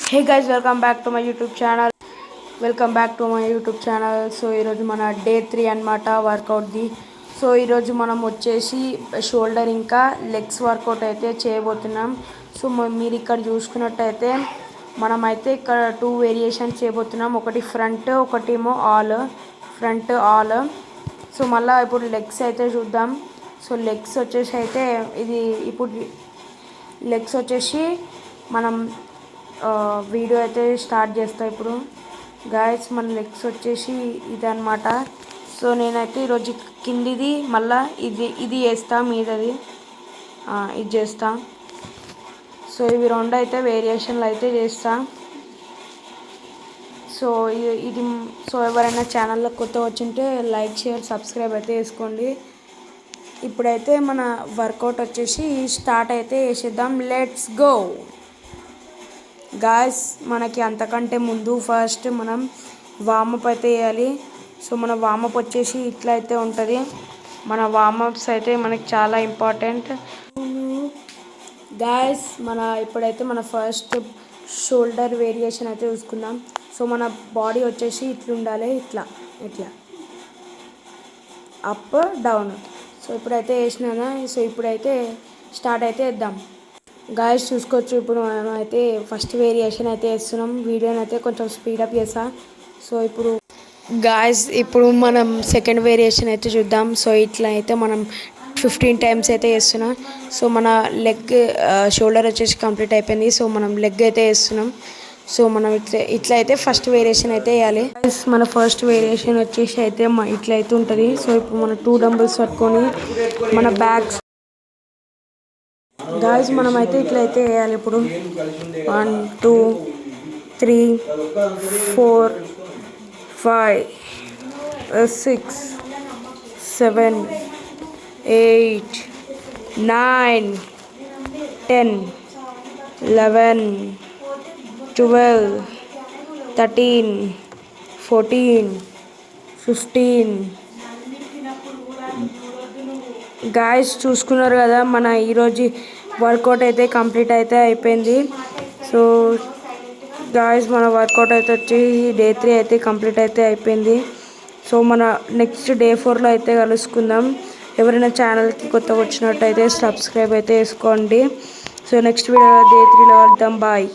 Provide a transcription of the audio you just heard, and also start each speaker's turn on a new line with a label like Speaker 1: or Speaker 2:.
Speaker 1: Hey guys, welcome back to my YouTube channel. So ఈరోజు మన day 3 అనమాట వర్కౌట్ది. So ఈరోజు మనం వచ్చేసి షోల్డర్ ఇంకా లెగ్స్ వర్కౌట్ అయితే చేయబోతున్నాం. సో మీరు ఇక్కడ చూసుకున్నట్టయితే మనమైతే ఇక్కడ 2 వేరియేషన్స్ చేయబోతున్నాం. ఒకటి ఫ్రంట్, ఒకటేమో ఫ్రంట్ ఆల్. సో మళ్ళీ ఇప్పుడు లెగ్స్ అయితే చూద్దాం. సో లెగ్స్ వచ్చేసి అయితే లెగ్స్ వచ్చేసి మనం వీడియో అయితే స్టార్ట్ చేస్తా ఇప్పుడు. గాయస్ మన లెగ్స్ వచ్చేసి ఇదన్నమాట. సో నేనైతే ఈరోజు కిందిది మళ్ళీ ఇది చేస్తా, మీదది ఇది చేస్తా. సో ఇవి రెండు అయితే వేరియేషన్లు అయితే చేస్తా. సో ఇది ఎవరైనా ఛానల్లో కొత్త వచ్చింటే లైక్, షేర్, సబ్స్క్రైబ్ అయితే చేసుకోండి. ఇప్పుడైతే మన వర్కౌట్ వచ్చేసి స్టార్ట్ అయితే చేసేద్దాం. Let's go guys. మనకి అంతకంటే ముందు ఫస్ట్ మనం వార్మప్ అయితే వేయాలి. సో మన వార్మప్ వచ్చేసి ఇట్లా అయితే ఉంటుంది. మన వార్మప్స్ అయితే మనకి చాలా ఇంపార్టెంట్ గాయస్. ఇప్పుడైతే మన ఫస్ట్ షోల్డర్ వేరియేషన్ అయితే చూసుకుందాం. సో మన బాడీ వచ్చేసి ఇట్లా ఉండాలి, ఇట్లా అప్ డౌన్. సో ఇప్పుడైతే వేసినా. సో ఇప్పుడైతే స్టార్ట్ అయితే వేద్దాం గాయస్. చూసుకోవచ్చు ఇప్పుడు మనం అయితే ఫస్ట్ వేరియేషన్ అయితే వేస్తున్నాం. వీడియోని అయితే కొంచెం స్పీడప్ చేస్తా. సో ఇప్పుడు గాయస్ మనం సెకండ్ వేరియేషన్ అయితే చూద్దాం. సో ఇట్లా అయితే మనం 15 టైమ్స్ అయితే వేస్తున్నాం. సో మన లెగ్ షోల్డర్ వచ్చేసి కంప్లీట్ అయిపోయింది. సో మనం లెగ్ అయితే వేస్తున్నాం. సో మనం ఇట్లా అయితే ఫస్ట్ వేరియేషన్ అయితే వేయాలి. మన ఫస్ట్ వేరియేషన్ వచ్చేసి అయితే ఇట్లా అయితే ఉంటుంది. సో ఇప్పుడు మన 2 డంబుల్స్ పట్టుకొని మన బ్యాక్స్ గాయస్ మనమైతే ఇట్లయితే వేయాలి. ఇప్పుడు 1 2 3 4 5 6 7 8 9 10 11 12 13 14 15 గాయస్ చూసుకున్నారు కదా, మన ఈరోజు వర్కౌట్ అయితే కంప్లీట్ అయితే అయిపోయింది. సో గాయస్ మన వర్కౌట్ అయితే వచ్చి డే 3 అయితే కంప్లీట్ అయితే అయిపోయింది. సో మన నెక్స్ట్ డే 4లో అయితే కలుసుకుందాం. ఎవరైనా ఛానల్కి కొత్తగా వచ్చినట్టయితే సబ్స్క్రైబ్ అయితే చేసుకోండి. సో నెక్స్ట్ వీడియో డే 3లో వెళ్దాం. బాయ్.